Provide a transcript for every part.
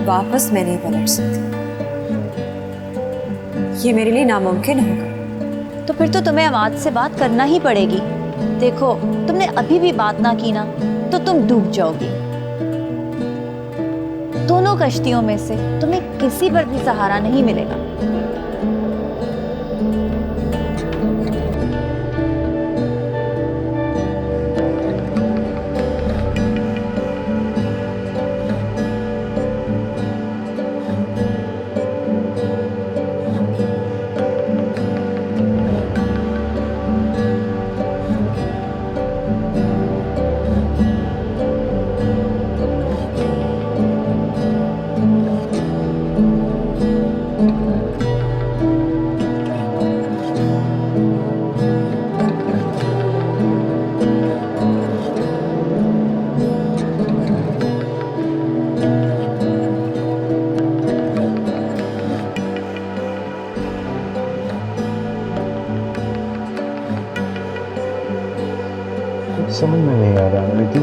वापस मैं नहीं पलट सकती, ये मेरे लिए नामुमकिन होगा। तो फिर तो तुम्हें अमाद से बात करना ही पड़ेगी। देखो, तुमने अभी भी बात ना की ना तो तुम डूब जाओगी। दोनों कश्तियों में से तुम्हें किसी पर भी सहारा नहीं मिलेगा। समझ में नहीं आ रहा, लेकिन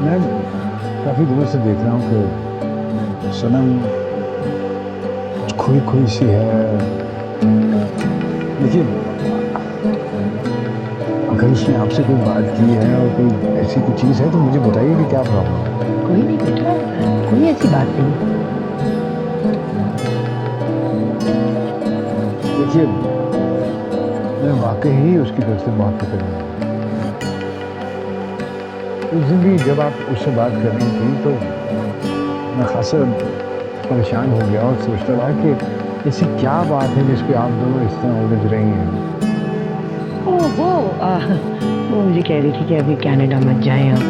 मैं काफी दिनों से देख रहा हूँ कि सनम खोई खोई सी है। लेकिन अगर उसने आपसे कोई बात की है और कोई ऐसी कोई चीज है तो मुझे बताइए कि क्या प्रॉब्लम है। कोई नहीं बेटा, कोई ऐसी बात नहीं। देखिए, मैं वाकई ही उसकी तरफ से बहुत फिक्र में हूँ। उस दिन भी जब आप उससे बात कर रही थी तो मैं खासा परेशान हो गया और सोचता रहा कि ऐसी क्या बात है जिस पे आप दोनों इस तरह उलझ रही हैं। ओहो, वो मुझे कह रही थी कि अभी कनाडा मत जाएं आप।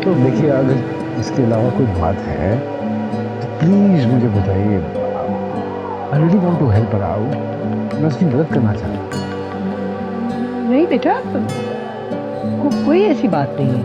तो देखिए, अगर इसके अलावा कोई बात है तो प्लीज मुझे बताइए। I really want to help her out. मैं उसकी मदद करना चाहता हूँ। नहीं बेटा, कोई ऐसी बात नहीं है।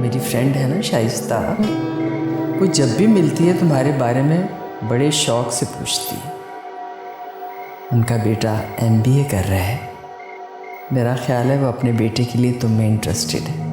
मेरी फ्रेंड है ना शाइस्ता, वो जब भी मिलती है तुम्हारे बारे में बड़े शौक से पूछती है। उनका बेटा MBA कर रहा है। मेरा ख्याल है वो अपने बेटे के लिए तुम में इंटरेस्टेड है।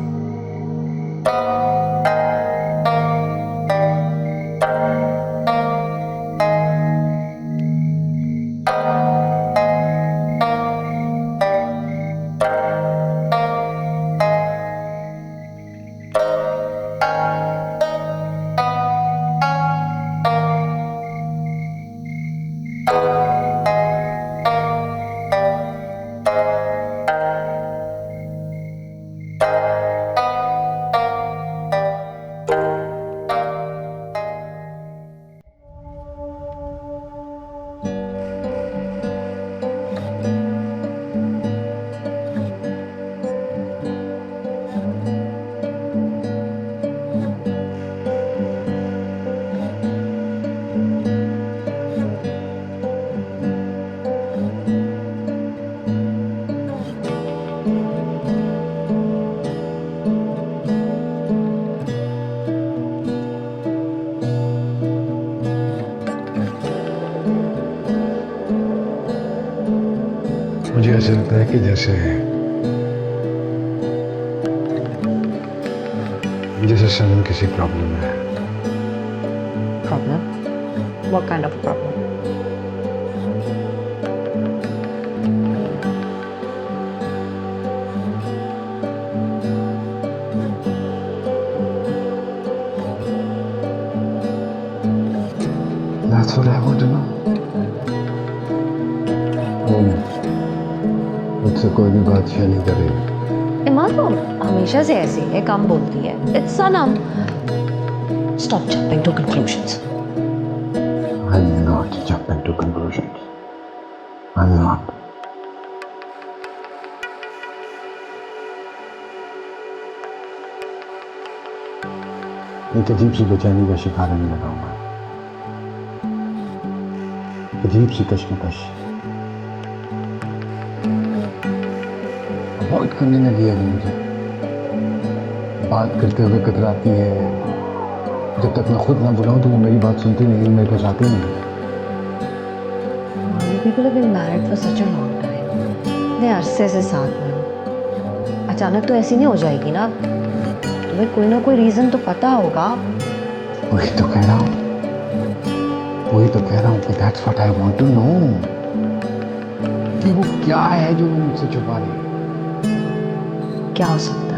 मुझे ऐसा लगता है कि जैसे जैसे सनम किसी प्रॉब्लम में है। Problem? What kind of problem? That's what I want to know. मुझसे कोई भी बात शेयर नहीं कर रही। इमा तो हमेशा से ऐसी है, कम बोलती है। It's Sanam. Stop jumping to conclusions. I'm not jumping to conclusions. I'm not. एक अजीब सी बेचैनी का शिकार होने लगा हूं मैं। अजीब सी कश्मकश अवॉइड करने लगी है मुझे। बात करते हुए कतराती है। जब तक मैं खुद ना बुलाऊं तो वो मेरी बात सुनती नहीं, मेरे को चाहती नहीं। You people have been married for such a long time. इतने अरसे से साथ में हो। अचानक तो ऐसी नहीं हो जाएगी ना। तुम्हें कोई ना कोई रीजन तो पता होगा। वही तो कह रहा हूँ, वही तो कह रहा हूँ कि that's what I want to know, कि वो क्या है जो वो मुझसे छुपा रही है। क्या हो सकता है?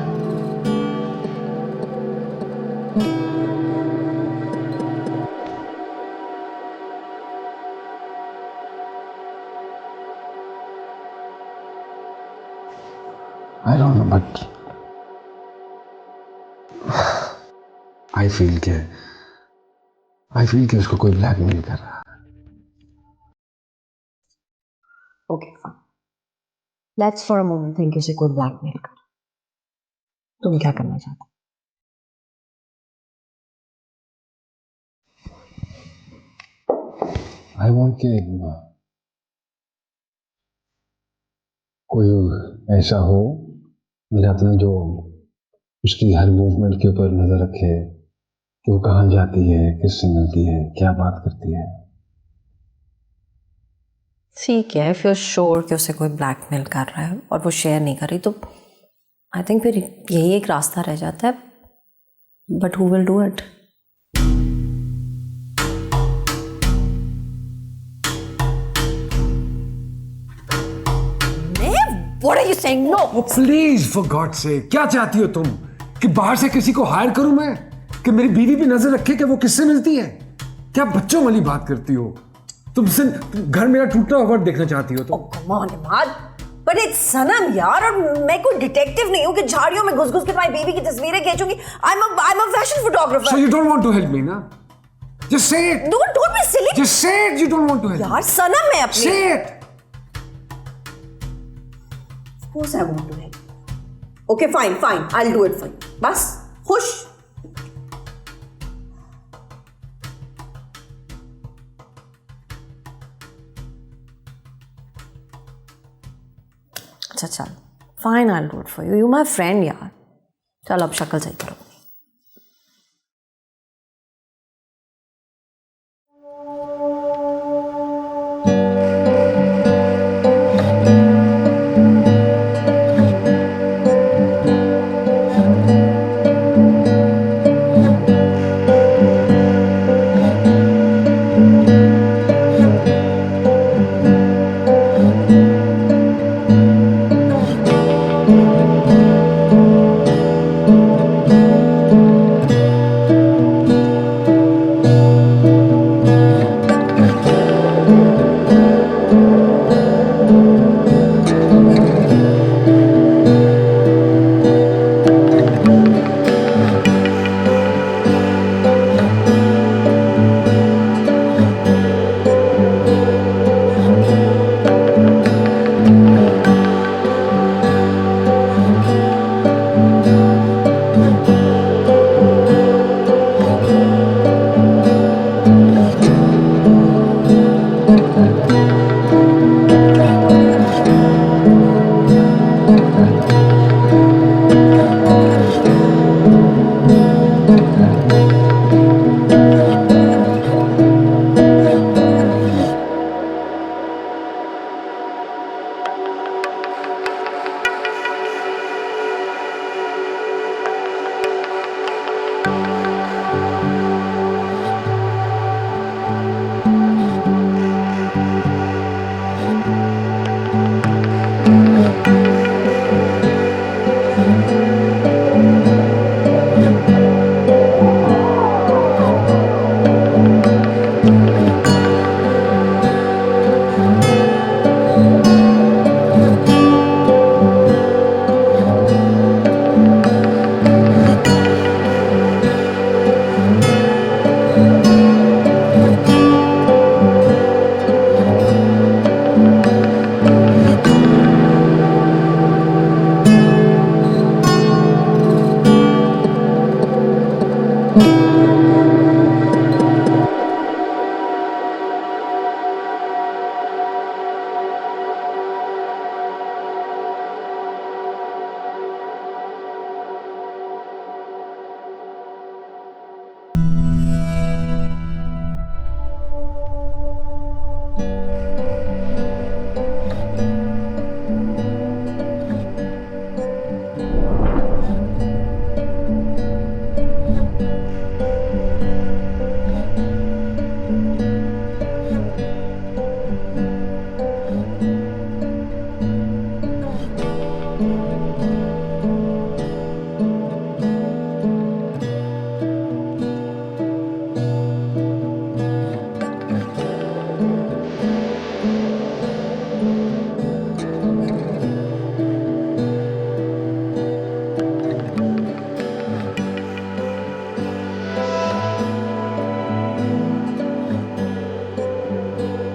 I don't know, but I feel कि उसको कोई ब्लैकमेल कर रहा है। Okay, fine. Let's for a moment think उसे कोई ब्लैकमेल कर। तुम क्या करना चाहते I want कि कोई ऐसा हो मेरा अपना जो उसकी हर मूवमेंट के ऊपर नजर रखे, कि वो कहाँ जाती है, किससे मिलती है, क्या बात करती है। ठीक है, फिर श्योर कि उसे कोई ब्लैकमेल कर रहा है और वो शेयर नहीं कर रही तो आई थिंक फिर यही एक रास्ता रह जाता है, but who will do it? What are you saying? No! Please for God से, क्या चाहती हो तुम? कि बाहर से किसी को हायर करूं मैं, कि मेरी बीवी भी नजर रखे कि वो किससे मिलती है? क्या बच्चों वाली बात करती हो तुम? घर मेरा टूटा हुआ देखना चाहती हो तुम? Come on, Imad. But it's सनम यार, और मैं कोई डिटेक्टिव नहीं हूँ कि झाड़ियों में घुस-घुस के तुम्हारी बीवी की तस्वीरें खींचूंगी। I'm a fashion photographer. So you don't want to help me, ना? Just say it. Don't be silly. Just say it. You don't want to help me. यार सनम है अपनी। Say it. Of course I want to help. Okay, fine. I'll do it for you. बस खुश। अच्छा चल, fine, I will do it for you. You my friend यार। चल अब शक्ल सही करो।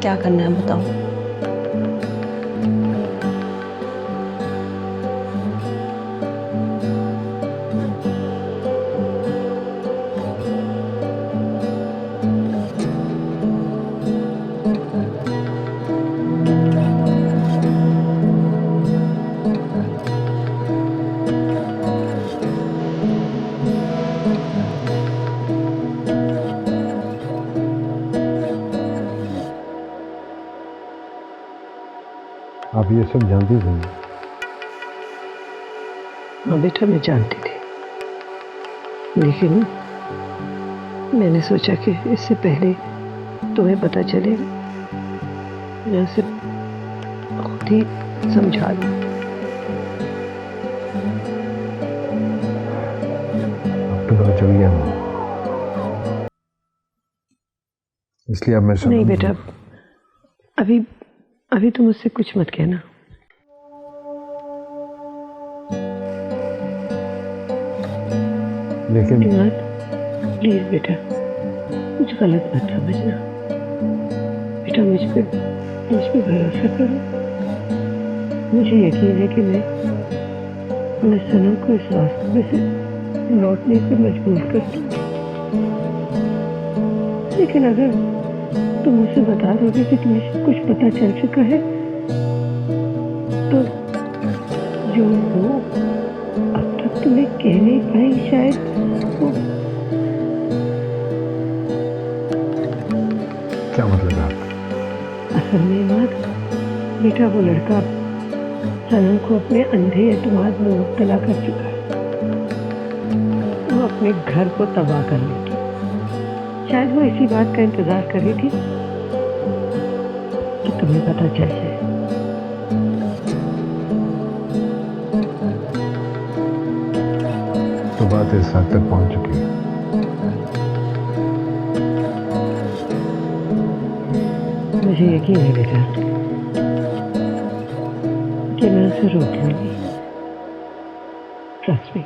क्या करना है बताओ। आप ये सब जानती थी? हाँ बेटा, मैं जानती थी, लेकिन मैंने सोचा कि इससे पहले तुम्हें पता चले मैं उसे खुद ही समझा दूं। अब तो पता चल गया मुझे, इसलिए अब मैं नहीं बेटा, अभी अभी तुम मुझसे कुछ मत कहना। लेकिन प्लीज बेटा, कुछ गलत मत समझना। बेटा मुझ पे भरोसा करो। मुझे यकीन है कि मैं सनम को इस रास्ते से लौटने पे मजबूर कर दूंगी। लेकिन अगर तुम मुझे बता दोगे कि तुम्हें कुछ पता चल चुका है, तो जो वो अब तक तुम्हें कह नहीं पाई शायद वो। क्या मतलब है? असल में इमाद, बेटा वो लड़का सनम को अपने अंधे एतमाद में मुब्तला कर चुका है। वो अपने घर को तबाह कर लेगी। शायद वो इसी बात का इंतजार कर रही थी कि तुम्हें पता चल जाए। तो बात इस हद तक पहुंच चुकी है। मुझे यकीन है बेटा कि मैं उसे रोक लूंगी। Trust me.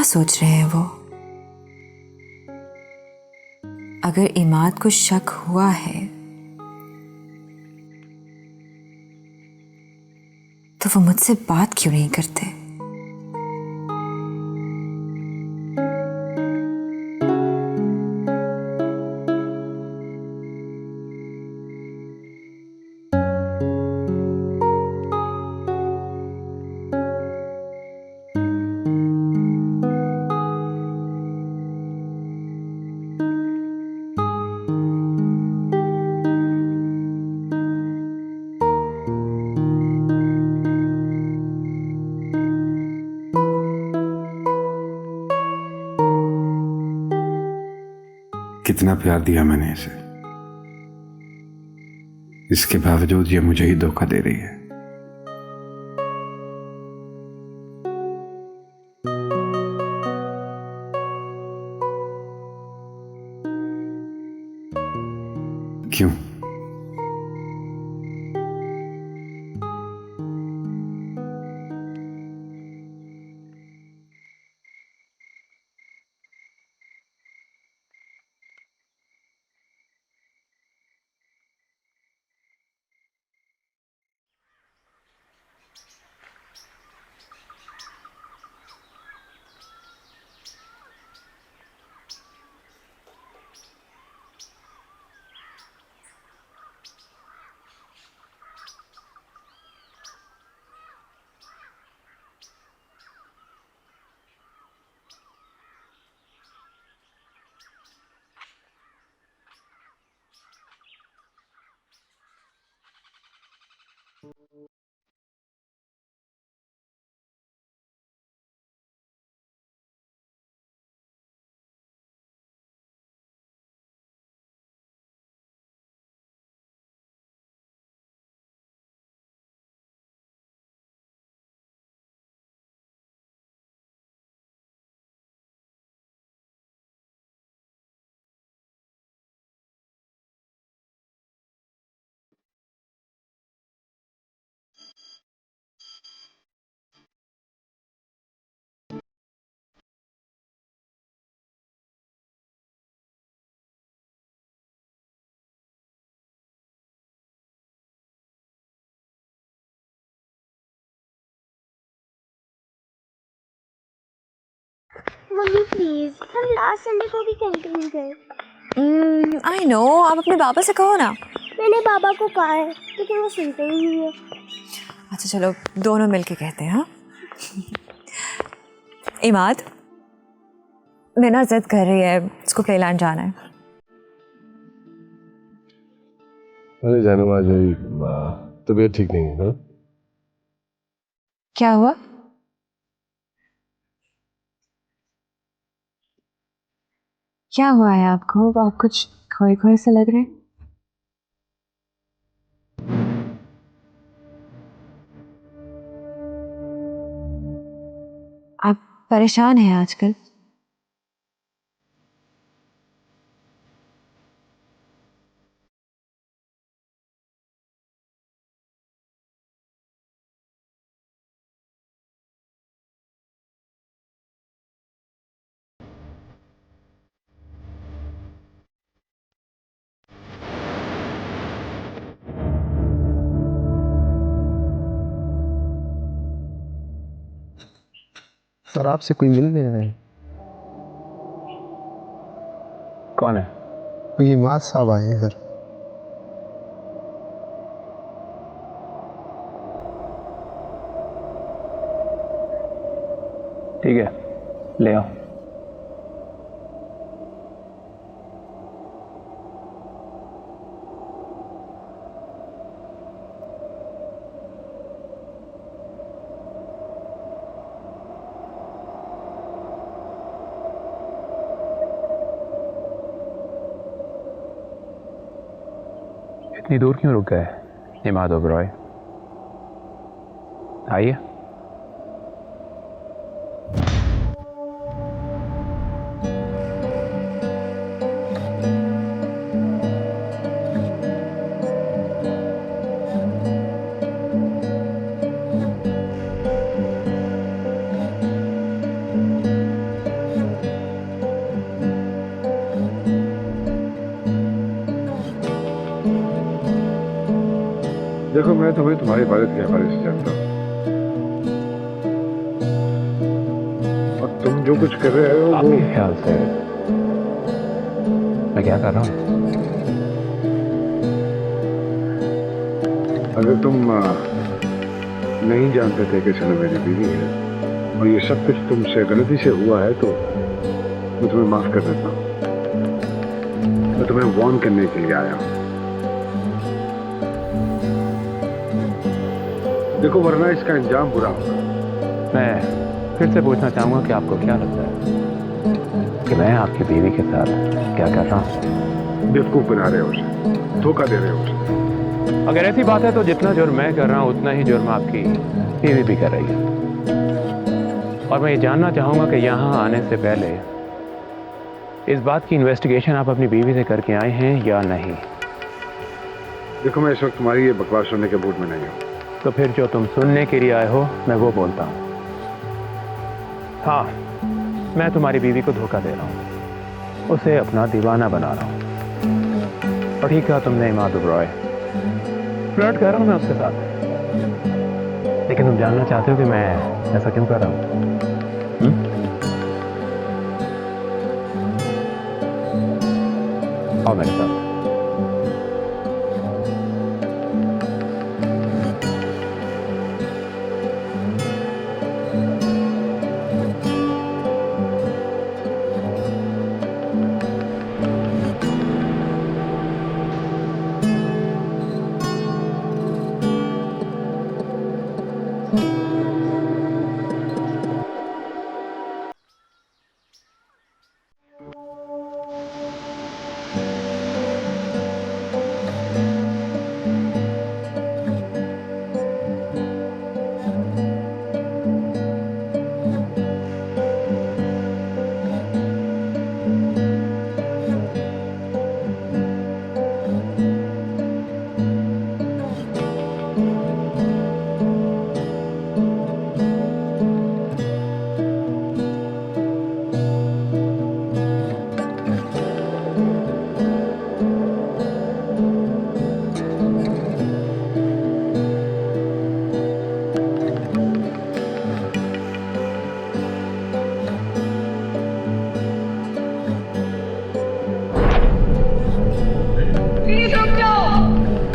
क्या सोच रहे हैं वो? अगर इमाद को शक हुआ है तो वो मुझसे बात क्यों नहीं करते? कितना प्यार दिया मैंने इसे, इसके बावजूद ये मुझे ही धोखा दे रही है। क्यों? मम्मी प्लीज हम लास्ट संडे को भी कैंटीन गए। आई नो, आप अपने पापा से कहो ना। मैंने बाबा को कहा है लेकिन वो सुनते ही नहीं है। अच्छा चलो दोनों मिलके कहते हैं। हाँ इमाद, मेरा जिद कर रही है, इसको प्लेलैंड जाना है। अरे जानू आज मेरी तबीयत ठीक नहीं है। हाँ? क्या हुआ? क्या हुआ है आपको? आप कुछ खोए खोए से लग रहे हैं। आप परेशान हैं आजकल? सर आपसे कोई मिलने आए? कौन है? कोई इमाद साहब आए हैं सर। ठीक है, ले आओ। इतनी दूर क्यों रुक गए इमाद ओबरॉय? आइए। मैं तुम्हें तुम्हारी इबादत के हवाले से जानता हूँ, और तुम जो कुछ कर रहे हो वो आपके ख्याल से मैं क्या कर रहा हूँ? अगर तुम नहीं जानते थे कि सना मेरी बीवी है और ये सब कुछ तुमसे गलती से हुआ है तो मैं तुम्हें माफ कर देता हूँ। मैं तुम्हें वार्न करने के लिए आया हूँ। देखो, वरना इसका अंजाम बुरा होगा। मैं फिर से पूछना चाहूंगा कि आपको क्या लगता है कि मैं आपकी बीवी के साथ क्या कर रहा हूँ? बेवकूफ बना रहे हो उसे, धोखा दे रहे हो उसे। अगर ऐसी बात है तो जितना जुर्म मैं कर रहा हूँ उतना ही जुर्म आपकी बीवी भी कर रही है। और मैं ये जानना चाहूंगा कि यहाँ आने से पहले इस बात की इन्वेस्टिगेशन आप अपनी बीवी से करके आए हैं या नहीं? देखो, मैं इस वक्त तुम्हारी ये बकवास सुनने के मूड में नहीं हूँ। तो फिर जो तुम सुनने के लिए आए हो मैं वो बोलता हूँ। हाँ, मैं तुम्हारी बीवी को धोखा दे रहा हूँ, उसे अपना दीवाना बना रहा हूँ। और ठीक कहा तुमने इमाद रॉय, फ्लर्ट कर रहा हूँ मैं उसके साथ। लेकिन तुम जानना चाहते हो कि मैं ऐसा क्यों कर रहा हूँ? आओ मेरे साथ।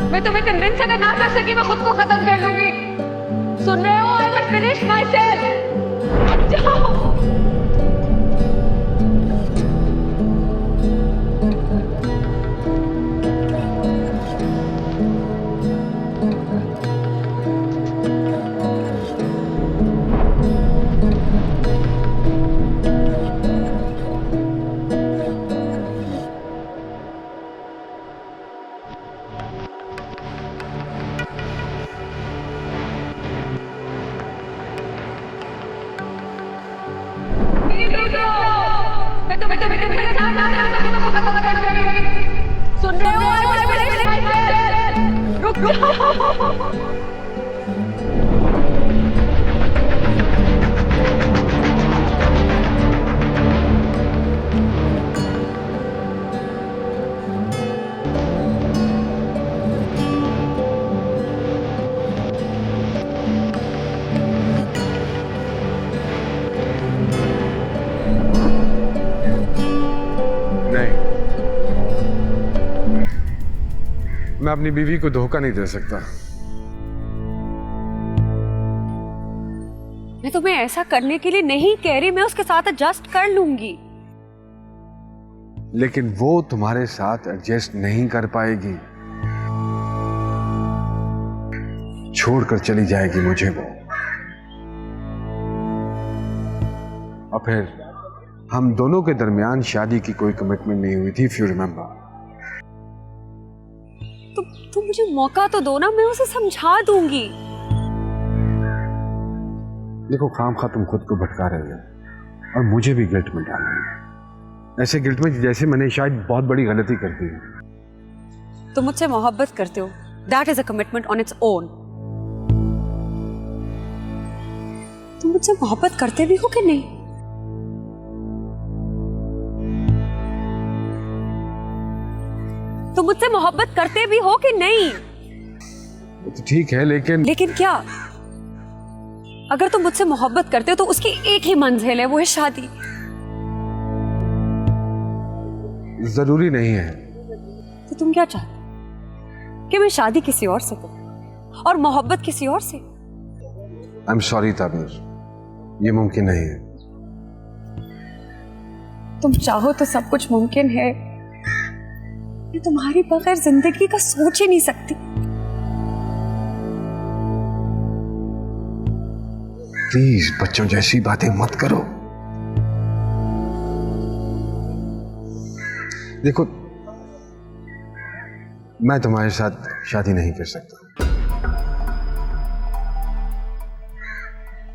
मैं तुम्हें कन्विंस अगर ना कर सकी मैं खुद को खत्म कर लूंगी। सुन रहे हो? I will finish my self. जाओ। सुन रहे हो? रुक जाओ। मैं अपनी बीवी को धोखा नहीं दे सकता। मैं तुम्हें ऐसा करने के लिए नहीं कह रही, मैं उसके साथ एडजस्ट कर लूंगी। लेकिन वो तुम्हारे साथ एडजस्ट नहीं कर पाएगी, छोड़कर चली जाएगी मुझे वो। और फिर हम दोनों के दरमियान शादी की कोई कमिटमेंट नहीं हुई थी, इफ यू रिमेंबर। तो मुझे मौका तो दो ना, मैं उसे समझा दूंगी। देखो, खामखा तुम खुद को भटका रहे हो और मुझे भी गिल्ट में डाल रही है, ऐसे गिल्ट में जैसे मैंने शायद बहुत बड़ी गलती कर दी है। तुम मुझसे मोहब्बत करते हो, that is a commitment on its own. तुम मुझसे मोहब्बत करते भी हो कि नहीं? तुम मुझसे मोहब्बत करते भी हो कि नहीं? तो ठीक है, लेकिन लेकिन क्या? अगर तुम मुझसे मोहब्बत करते हो तो उसकी एक ही मंजिल है, वो है शादी। जरूरी नहीं है। तो तुम क्या चाहते हो? कि मैं शादी किसी और से करूं और मोहब्बत किसी और से? आई एम सॉरी ताबिर, ये मुमकिन नहीं है। तुम चाहो तो सब कुछ मुमकिन है। मैं तुम्हारी बगैर जिंदगी का सोच ही नहीं सकती। प्लीज बच्चों जैसी बातें मत करो। देखो, मैं तुम्हारे साथ शादी नहीं कर सकता।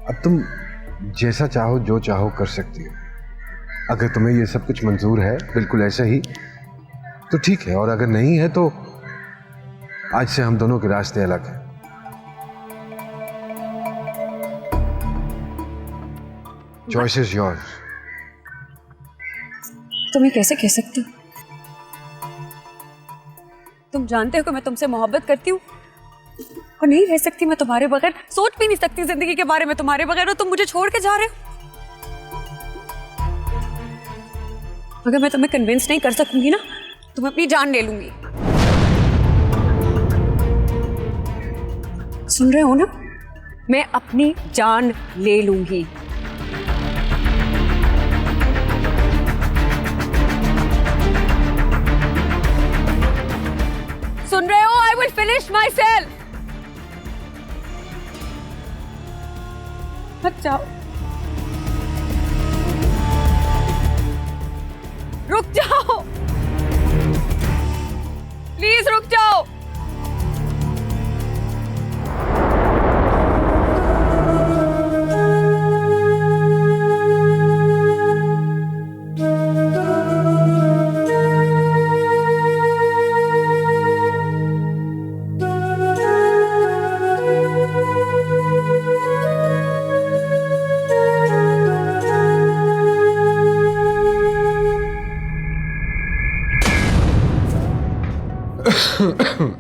अब तुम जैसा चाहो जो चाहो कर सकती हो। अगर तुम्हें ये सब कुछ मंजूर है बिल्कुल ऐसा ही तो ठीक है, और अगर नहीं है तो आज से हम दोनों के रास्ते अलग हैं। Choice is yours. तुम ये कैसे कह सकती हो? तुम जानते हो कि मैं तुमसे मोहब्बत करती हूँ और नहीं रह सकती मैं तुम्हारे बगैर, सोच भी नहीं सकती जिंदगी के बारे में तुम्हारे बगैर, और तुम मुझे छोड़ के जा रहे हो। अगर मैं तुम्हें कन्विंस नहीं कर सकूंगी ना तो मैं अपनी जान ले लूंगी। सुन रहे हो ना? मैं अपनी जान ले लूंगी। सुन रहे हो? I will finish my self. मत जाओ, रुक जाओ, प्लीज रुक जाओ।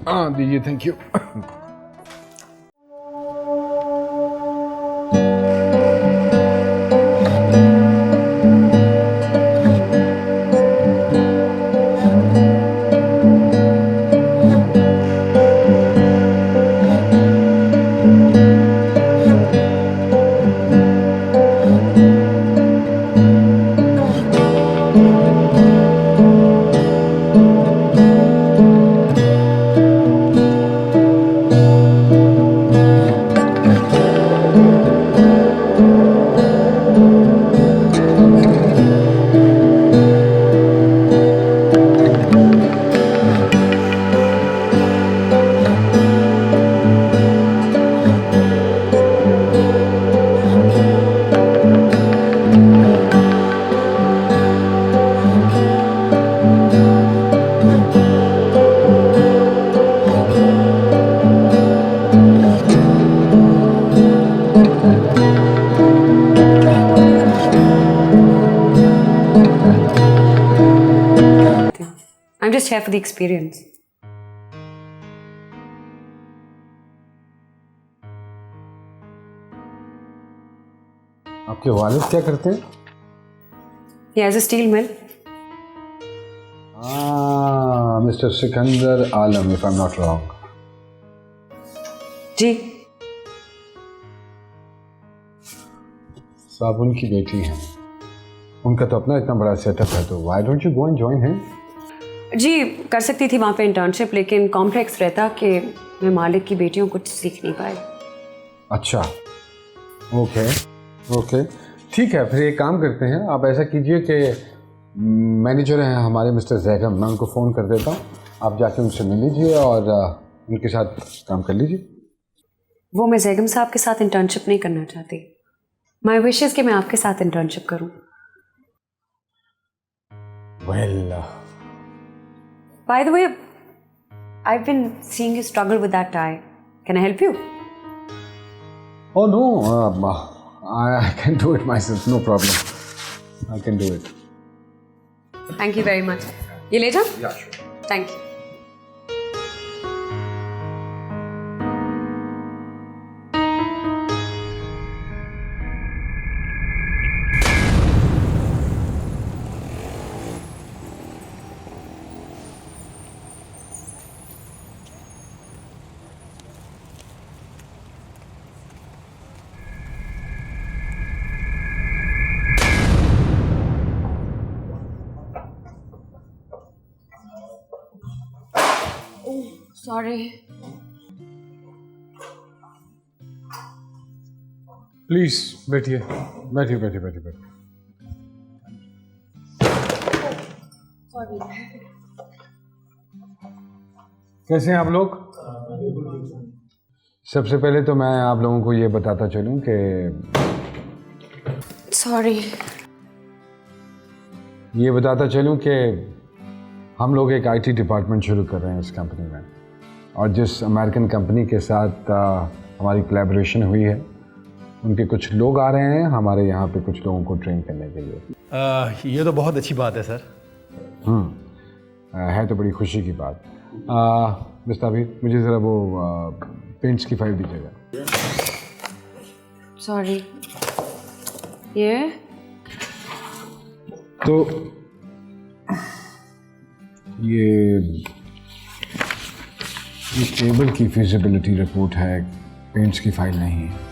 हाँ दीजिए, thank you. I'm just here for the experience. आपके वालिद क्या करते हैं? He has a steel mill. Mister Sikandar Alam, if I am not wrong. जी। साबुन की बेटी है, उनका तो अपना इतना बड़ा सेटअप है, तो why don't you go and join him? जी कर सकती थी वहाँ पे इंटर्नशिप, लेकिन कॉम्प्लेक्स रहता कि मैं मालिक की बेटियों कुछ सीख नहीं पाए। अच्छा, ओके ओके, ठीक है। फिर एक काम करते हैं, आप ऐसा कीजिए कि मैनेजर हैं हमारे मिस्टर जैगम, मैं उनको फ़ोन कर देता हूँ, आप जाके उनसे मिल लीजिए और उनके साथ काम कर लीजिए। वो मैं जैगम साहब के साथ इंटर्नशिप नहीं करना चाहती। माई विशेज़ कि मैं आपके साथ इंटर्नशिप करूँ। Well, By the way, I've been seeing you struggle with that tie. Can I help you? oh no, I can do it myself, no problem. I can do it. Thank you very much. ये ले जाओ? Yeah, sure. Thank you. Sorry. Please बैठिए, बैठिए बैठिए बैठिए बैठिए। कैसे हैं आप लोग? सबसे पहले तो मैं आप लोगों को ये बताता चलूं कि सॉरी। ये बताता चलूं कि हम लोग एक आईटी डिपार्टमेंट शुरू कर रहे हैं इस कंपनी में, और जिस अमेरिकन कंपनी के साथ हमारी कोलैबोरेशन हुई है, उनके कुछ लोग आ रहे हैं हमारे यहाँ पे कुछ लोगों को ट्रेन करने के लिए। ये तो बहुत अच्छी बात है सर। है तो बड़ी खुशी की बात। मुस्ताफिर, मुझे ज़रा वो पेंट्स की फाइल दीजिएगा। सॉरी। ये तो ये टेबल की फिजिबिलिटी रिपोर्ट है, पेंट्स की फाइल नहीं है।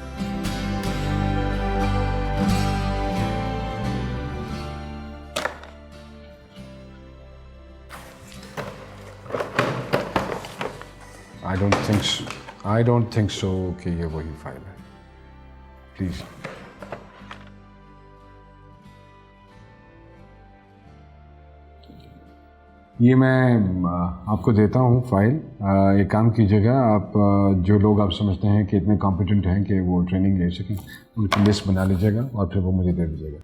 I don't think so कि ये वही फाइल है। प्लीज। ये मैं आपको देता हूँ फाइल। एक काम कीजिएगा, आप जो लोग आप समझते हैं कि इतने कॉम्पिटेंट हैं कि वो ट्रेनिंग ले सकें, उनकी लिस्ट बना लीजिएगा और फिर वो मुझे दे दीजिएगा।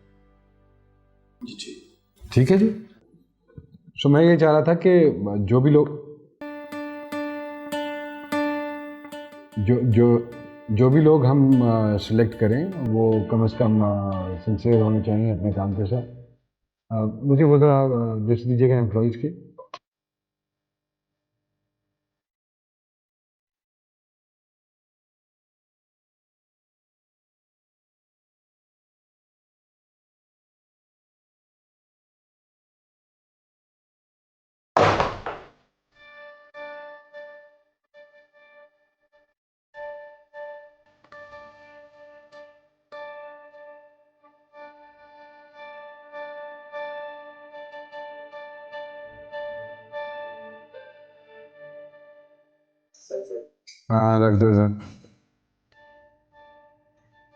ठीक है जी। सो मैं ये चाह रहा था कि जो भी लोग हम सिलेक्ट करें वो कम से कम सिंसियर होने चाहिए अपने काम के साथ। मुझे वो लिस्ट दीजिएगा एम्प्लॉइज़ की। हाँ, रख दो सर।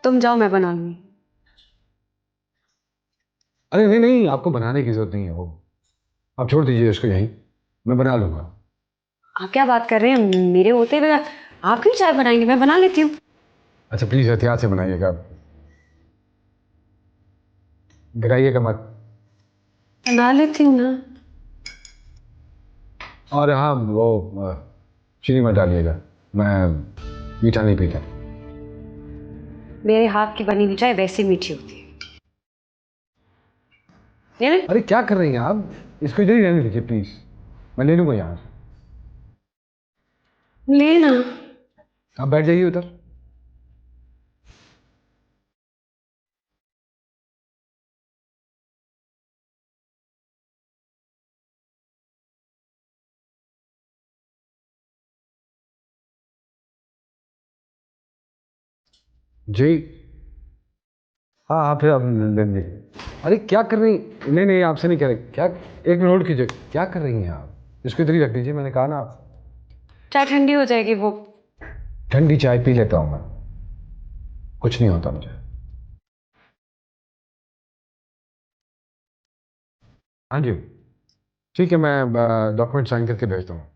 तुम जाओ, मैं बना लूंगी। अरे नहीं नहीं, आपको बनाने की जरूरत नहीं है, वो आप छोड़ दीजिए इसको यहीं, मैं बना लूँगा। आप क्या बात कर रहे हैं? मेरे होते हुए आप क्यों चाय बनाएंगे? मैं बना लेती हूँ। अच्छा प्लीज़ एहतियात से बनाइएगा, गिराइएगा मत। बना लेती हूँ ना। और हाँ, वो चीनी मत डालिएगा, मैं मीठा नहीं पीता। मेरे हाथ की बनी हुई चाय वैसे मीठी होती है। अरे क्या कर रही हैं आप? इसको इधर ही रहने दीजिए प्लीज, मैं ले लूँगा यहाँ से। लेना। आप बैठ जाइए उधर। जी हाँ हाँ, फिर आप ले लीजिए। अरे क्या कर रही? नहीं नहीं, आपसे नहीं कह रहे। क्या, एक मिनट होल्ड कीजिए। क्या कर रही हैं आप? इसको इधर ही रख दीजिए, मैंने कहा ना। आप चाय ठंडी हो जाएगी। वो ठंडी चाय पी लेता हूँ मैं, कुछ नहीं होता मुझे। हाँ जी ठीक है, मैं डॉक्यूमेंट साइन करके भेजता हूँ।